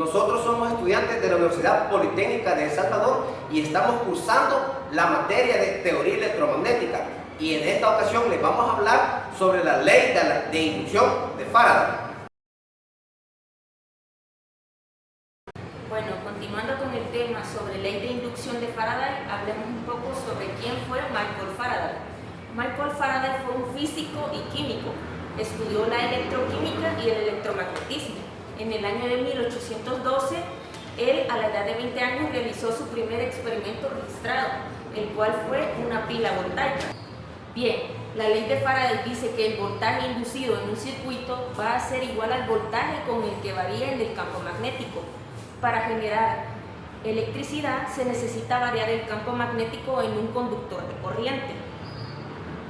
Nosotros somos estudiantes de la Universidad Politécnica de El Salvador y estamos cursando la materia de teoría electromagnética. Y en esta ocasión les vamos a hablar sobre la ley de inducción de Faraday. Bueno, continuando con el tema sobre ley de inducción de Faraday, hablemos un poco sobre quién fue Michael Faraday. Michael Faraday fue un físico y químico. Estudió la electroquímica y el electromagnetismo. En el año de 1812, él a la edad de 20 años realizó su primer experimento registrado, el cual fue una pila voltaica. Bien, la ley de Faraday dice que el voltaje inducido en un circuito va a ser igual al voltaje con el que varía en el campo magnético. Para generar electricidad se necesita variar el campo magnético en un conductor de corriente.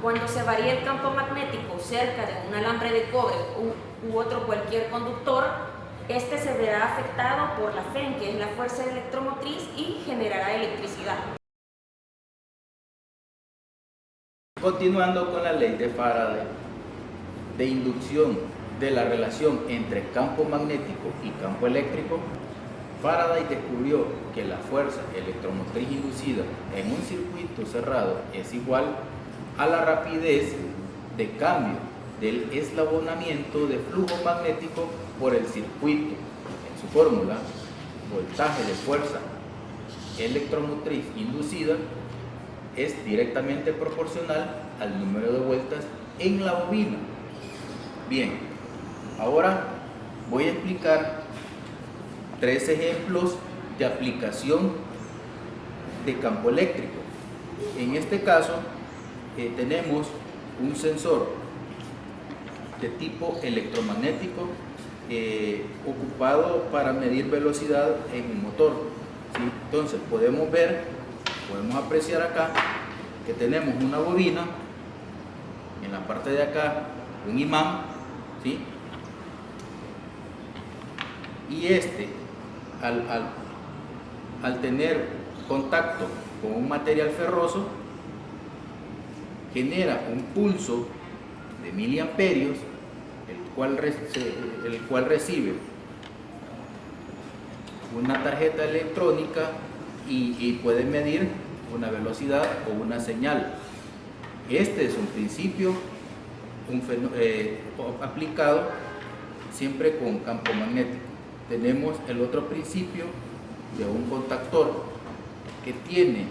Cuando se varía el campo magnético cerca de un alambre de cobre u otro cualquier conductor, este se verá afectado por la FEN, que es la fuerza electromotriz, y generará electricidad. Continuando con la ley de Faraday de inducción de la relación entre campo magnético y campo eléctrico, Faraday descubrió que la fuerza electromotriz inducida en un circuito cerrado es igual a la rapidez de cambio del eslabonamiento de flujo magnético por el circuito. En su fórmula, voltaje de fuerza electromotriz inducida es directamente proporcional al número de vueltas en la bobina. Bien, ahora voy a explicar 3 ejemplos de aplicación de campo eléctrico. En este caso, tenemos un sensor de tipo electromagnético ocupado para medir velocidad en un motor, ¿sí? Entonces podemos apreciar acá que tenemos una bobina, en la parte de acá un imán, ¿sí? Y al tener contacto con un material ferroso, genera un pulso de miliamperios, el cual recibe una tarjeta electrónica y puede medir una velocidad o una señal. Este es un principio aplicado siempre con campo magnético. Tenemos el otro principio de un contactor que tiene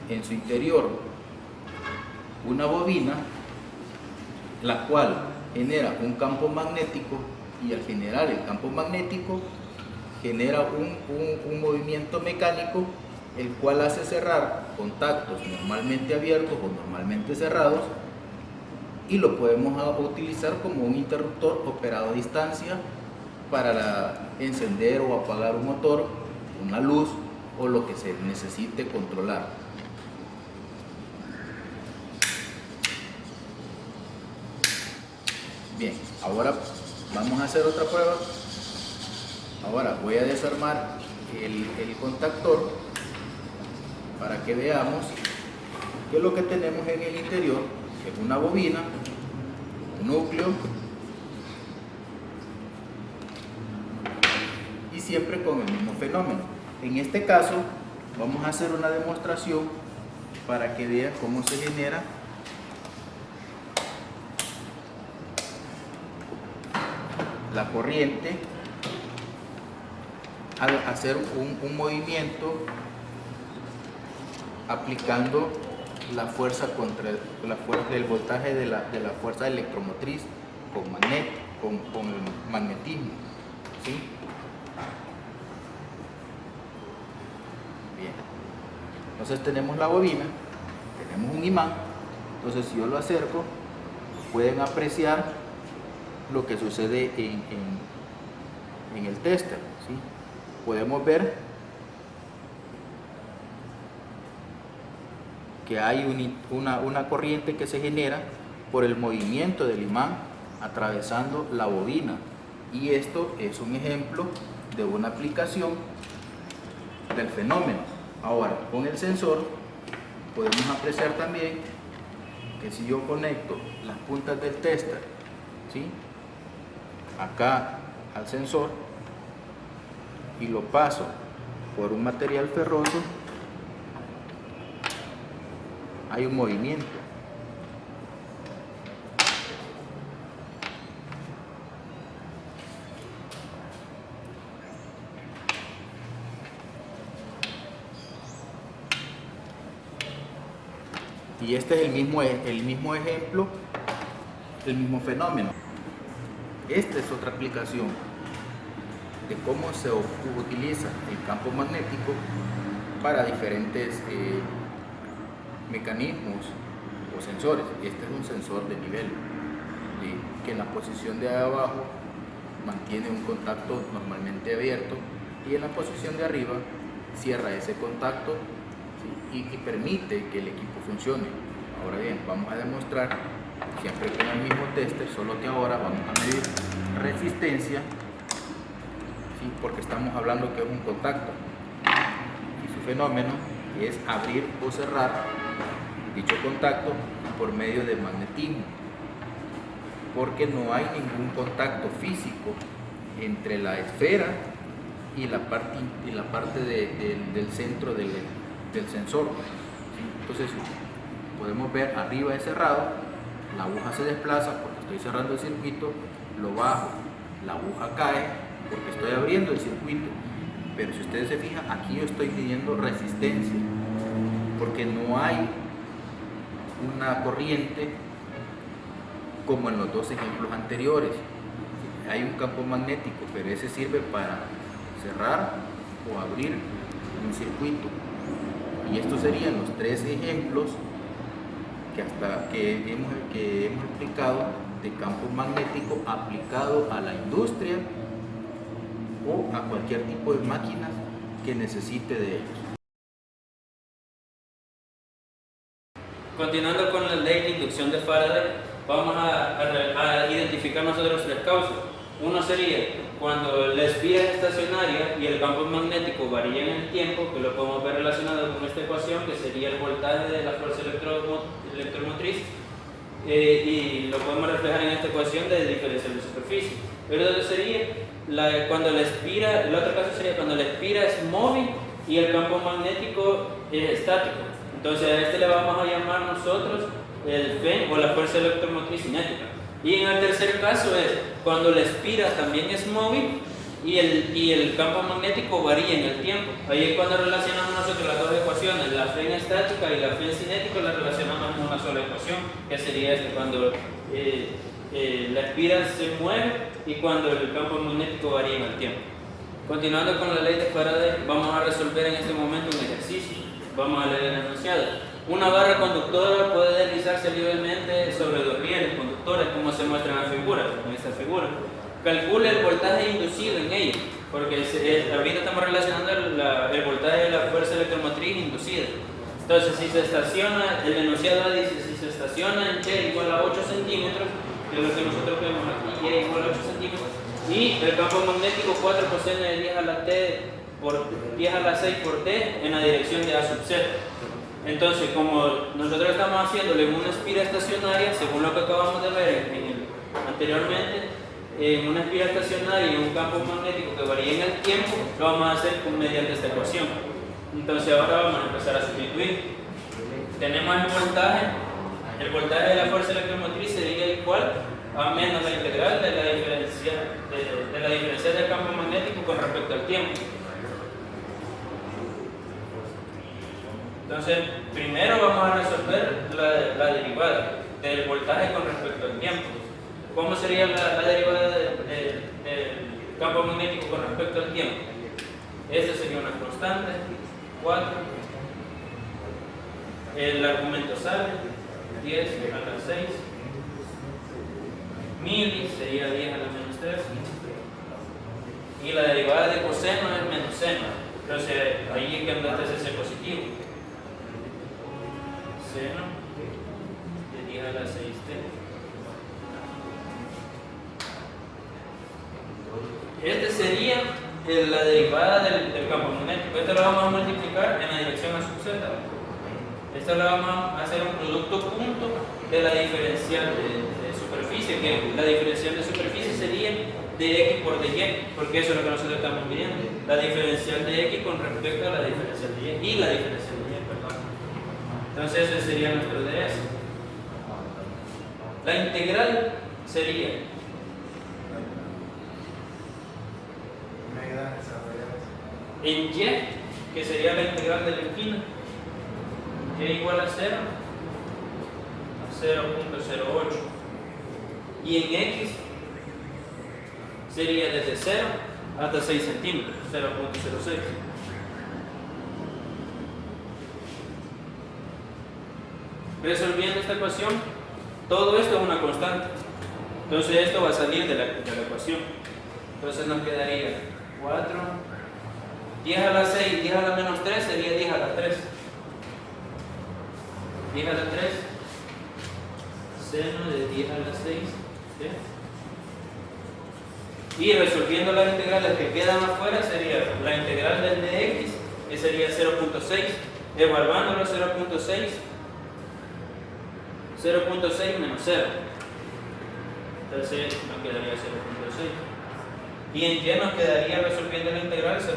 en su interior una bobina, la cual genera un campo magnético, y al generar el campo magnético genera un movimiento mecánico, el cual hace cerrar contactos normalmente abiertos o normalmente cerrados, y lo podemos utilizar como un interruptor operado a distancia para encender o apagar un motor, una luz o lo que se necesite controlar. Bien, ahora vamos a hacer otra prueba. Ahora voy a desarmar el contactor para que veamos que lo que tenemos en el interior es una bobina, un núcleo, y siempre con el mismo fenómeno. En este caso vamos a hacer una demostración para que vean cómo se genera la corriente al hacer un movimiento aplicando la fuerza contra el voltaje de la fuerza electromotriz con el magnetismo, ¿sí? Bien, entonces tenemos la bobina, tenemos un imán. Entonces si yo lo acerco, pueden apreciar lo que sucede en el tester, ¿sí? Podemos ver que hay una corriente que se genera por el movimiento del imán atravesando la bobina, y esto es un ejemplo de una aplicación del fenómeno. Ahora, con el sensor podemos apreciar también que si yo conecto las puntas del tester, ¿sí?, acá al sensor, y lo paso por un material ferroso, hay un movimiento. Y este es el mismo ejemplo, el mismo fenómeno. Esta es otra aplicación de cómo se utiliza el campo magnético para diferentes mecanismos o sensores. Este es un sensor de nivel, ¿sí?, que en la posición de abajo mantiene un contacto normalmente abierto y en la posición de arriba cierra ese contacto, ¿sí?, y permite que el equipo funcione. Ahora bien, vamos a demostrar siempre con el mismo tester, solo que ahora vamos a medir resistencia, ¿sí?, porque estamos hablando que es un contacto y su fenómeno es abrir o cerrar dicho contacto por medio de magnetismo, porque no hay ningún contacto físico entre la esfera y la parte del centro del sensor. Entonces podemos ver arriba es cerrado, la aguja se desplaza porque estoy cerrando el circuito, lo bajo, la aguja cae porque estoy abriendo el circuito. Pero si ustedes se fijan, aquí yo estoy midiendo resistencia porque no hay una corriente como en los dos ejemplos anteriores. Hay un campo magnético, pero ese sirve para cerrar o abrir un circuito. Y estos serían los tres ejemplos que hemos explicado de campo magnético aplicado a la industria o a cualquier tipo de máquinas que necesite de ellos. Continuando con la ley de inducción de Faraday, vamos a identificar nosotros tres causas. Uno sería cuando la espira es estacionaria y el campo magnético varía en el tiempo, que lo podemos ver relacionado con esta ecuación, que sería el voltaje de la fuerza electromotriz, y lo podemos reflejar en esta ecuación de diferencial de superficie. El otro sería cuando la espira, el otro caso sería cuando la espira es móvil y el campo magnético es estático. Entonces a este le vamos a llamar nosotros el FEN o la fuerza electromotriz cinética. Y en el tercer caso es cuando la espira también es móvil y el campo magnético varía en el tiempo. Ahí es cuando relacionamos nosotros las dos ecuaciones, la FEN estática y la FEN cinética, las relacionamos en una sola ecuación, que sería cuando la espira se mueve y cuando el campo magnético varía en el tiempo. Continuando con la ley de Faraday, vamos a resolver en este momento un ejercicio. Vamos a leer el enunciado. Una barra conductora puede deslizarse libremente sobre dos rieles conductores, como se muestra en esta figura. Calcule el voltaje inducido en ella, porque ahorita estamos relacionando el voltaje de la fuerza electromotriz inducida. Entonces, si se estaciona, el enunciado dice, si se estaciona en T igual a 8 centímetros, que es lo que nosotros vemos aquí, Y igual a 8 centímetros, y el campo magnético 4 coseno de 10 a la T por 10 a la 6 por T en la dirección de A sub Z. Entonces, como nosotros estamos haciéndole una espira estacionaria, según lo que acabamos de ver anteriormente, en una espira estacionaria y un campo magnético que varía en el tiempo, lo vamos a hacer mediante esta ecuación. Entonces ahora vamos a empezar a sustituir. Tenemos el voltaje de la fuerza electromotriz sería igual a menos la integral de la diferencial del campo magnético con respecto al tiempo. Entonces, primero vamos a resolver la derivada del voltaje con respecto al tiempo. ¿Cómo sería la derivada del campo magnético con respecto al tiempo? Esta sería una constante, 4. El argumento sale, 10 a la 6. Mili sería 10 a la menos 3. Y la derivada de coseno es menos seno. Entonces, ahí es que anda ese positivo. Seno de 10 a la 6t. Este sería la derivada del campo magnético. Esto lo vamos a multiplicar en la dirección a sub z. Esto lo vamos a hacer un producto punto de la diferencial de superficie, que la diferencial de superficie sería de x por dy, porque eso es lo que nosotros estamos midiendo, la diferencial de x con respecto a la diferencial de y, y la diferencial de y, perdón. Entonces ese sería nuestro ds. La integral sería en y, que sería la integral de la esquina, y igual a 0, a 0.08, y en x sería desde 0 hasta 6 centímetros, 0.06. Resolviendo esta ecuación, todo esto es una constante, entonces esto va a salir de la ecuación. Entonces nos quedaría 4, 10 a la 6, 10 a la menos 3 sería 10 a la 3. 10 a la 3, seno de 10 a la 6. ¿Sí? Y resolviendo las integrales que quedan afuera sería la integral del dx, que sería 0.6, evaluándolo 0.6 menos 0. Entonces nos quedaría 0.6. Y en y nos quedaría resolviendo la integral 0.8.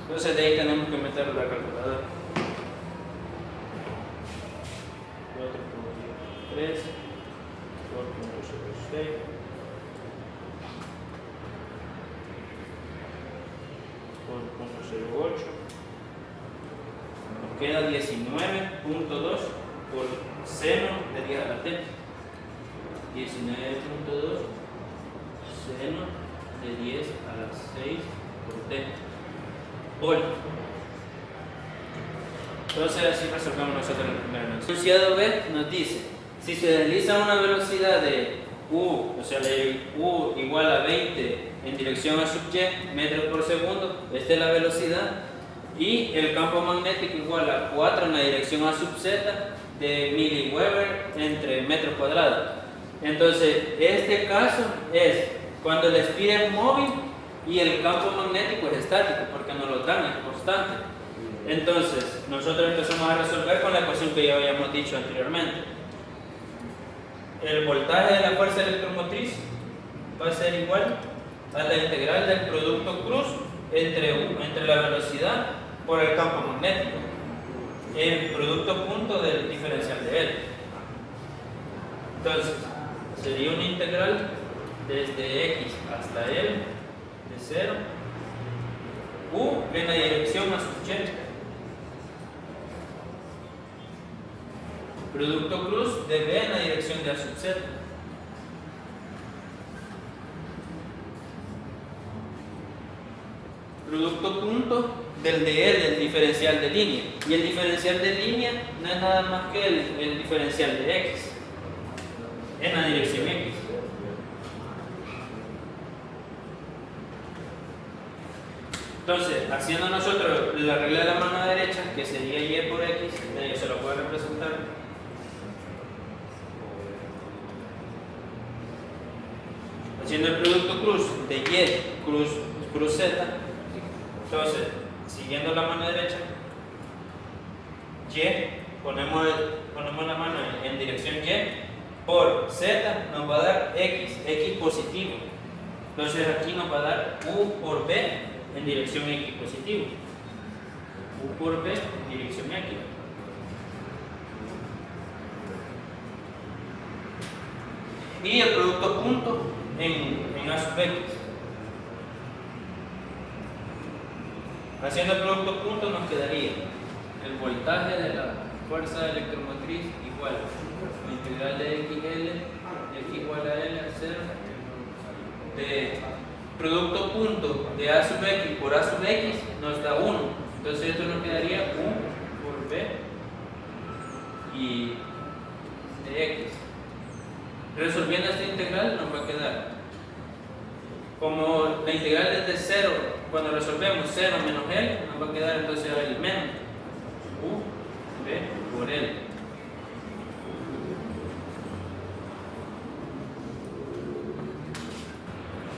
Entonces de ahí tenemos que meter la calculadora. 4.3 4.06 4.08, nos queda 19.2 por seno de 10 a la t. 19.2 seno de 10 a la 6 por t. Volt. Entonces así resolvemos nosotros el primer enunciado B. Nos dice, si se desliza una velocidad de u, o sea de u igual a 20 en dirección a sub y metros por segundo, esta es la velocidad, y el campo magnético igual a 4 en la dirección a sub z de miliweber entre metros cuadrados. Entonces este caso es cuando el speed es móvil y el campo magnético es estático, porque no lo dan, es constante. Entonces nosotros empezamos a resolver con la ecuación que ya habíamos dicho anteriormente. El voltaje de la fuerza electromotriz va a ser igual a la integral del producto cruz entre la velocidad por el campo magnético, el producto punto del diferencial de L. Entonces sería una integral desde x hasta L de 0, u en la dirección a sub y, producto cruz de B en la dirección de A sub Z. Producto punto del de L, el diferencial de línea. Y el diferencial de línea no es nada más que el diferencial de X en la dirección X. Entonces, haciendo nosotros la regla de la mano derecha, que sería Y por X, se lo puedo representar. Haciendo el producto cruz de Y cruz Z, entonces, siguiendo la mano derecha, Y, ponemos la mano en dirección Y, por Z nos va a dar X positivo. Entonces aquí nos va a dar U por B en dirección X positivo. U por B en dirección X. Y el producto punto en A sub X. Haciendo el producto punto nos quedaría el voltaje de la fuerza electromotriz igual a la integral de XL, X igual a L a 0, de producto punto de A sub X por A sub X nos da 1. Entonces esto nos quedaría U por B y de X. Resolviendo esta integral nos va a quedar, como la integral es de 0, cuando resolvemos 0 menos L, nos va a quedar entonces el menos U B por L.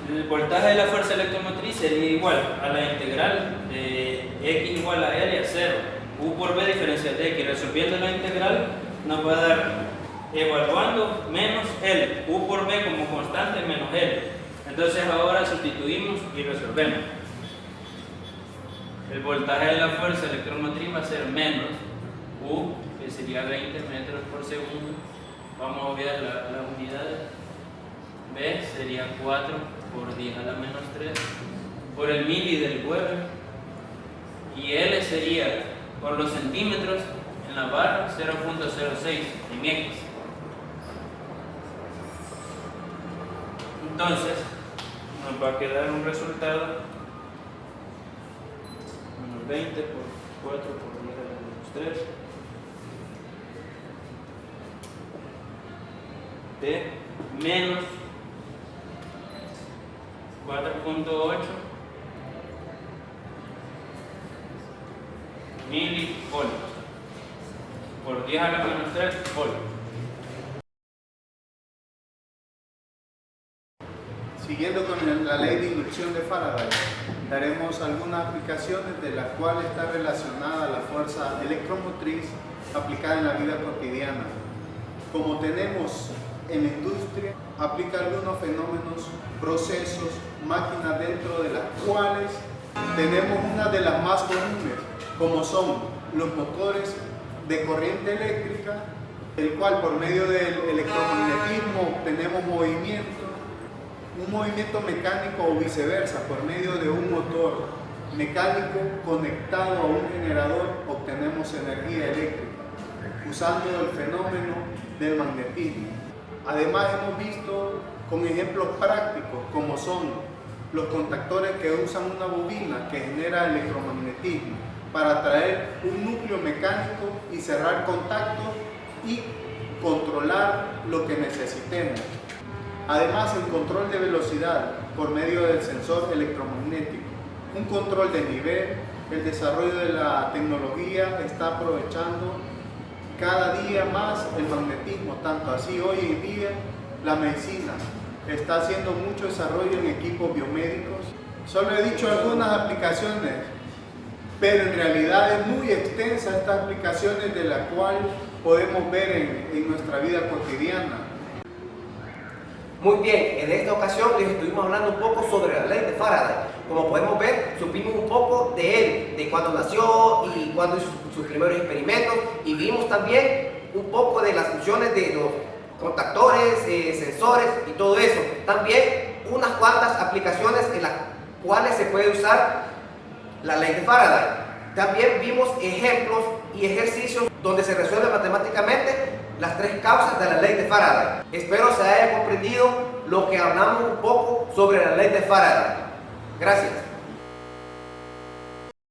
El voltaje de la fuerza electromotriz sería igual a la integral de X igual a L a 0, U por B diferencial de X. Resolviendo la integral nos va a dar evaluando menos L. U por B como constante menos L. Entonces ahora sustituimos y resolvemos. El voltaje de la fuerza electromotriz va a ser menos U, que sería 20 metros por segundo. Vamos a obviar las unidades. B sería 4 por 10 a la menos 3 por el mili del Weber. Y L sería por los centímetros en la barra 0.06 en X. Entonces nos va a quedar un resultado menos 20 por 4 por 10 a la menos 3 de menos 4.8 milivolts por 10 a la menos 3 volts. Siguiendo con la ley de inducción de Faraday, daremos algunas aplicaciones de las cuales está relacionada la fuerza electromotriz aplicada en la vida cotidiana. Como tenemos en la industria, aplica algunos fenómenos, procesos, máquinas dentro de las cuales tenemos una de las más comunes, como son los motores de corriente eléctrica, el cual por medio del electromagnetismo obtenemos movimiento, un movimiento mecánico o viceversa, por medio de un motor mecánico conectado a un generador obtenemos energía eléctrica, usando el fenómeno del magnetismo. Además hemos visto con ejemplos prácticos como son los contactores que usan una bobina que genera electromagnetismo para atraer un núcleo mecánico y cerrar contactos y controlar lo que necesitemos. Además, el control de velocidad por medio del sensor electromagnético, un control de nivel, el desarrollo de la tecnología está aprovechando cada día más el magnetismo, tanto así hoy en día la medicina está haciendo mucho desarrollo en equipos biomédicos. Solo he dicho algunas aplicaciones, pero en realidad es muy extensa estas aplicaciones de las cuales podemos ver en nuestra vida cotidiana. Muy bien, en esta ocasión les estuvimos hablando un poco sobre la ley de Faraday. Como podemos ver, supimos un poco de él, de cuándo nació y cuándo hizo sus primeros experimentos, y vimos también un poco de las funciones de los contactores, sensores y todo eso. También unas cuantas aplicaciones en las cuales se puede usar la ley de Faraday. También vimos ejemplos y ejercicios donde se resuelven matemáticamente las tres causas de la ley de Faraday. Espero se haya comprendido lo que hablamos un poco sobre la ley de Faraday. Gracias.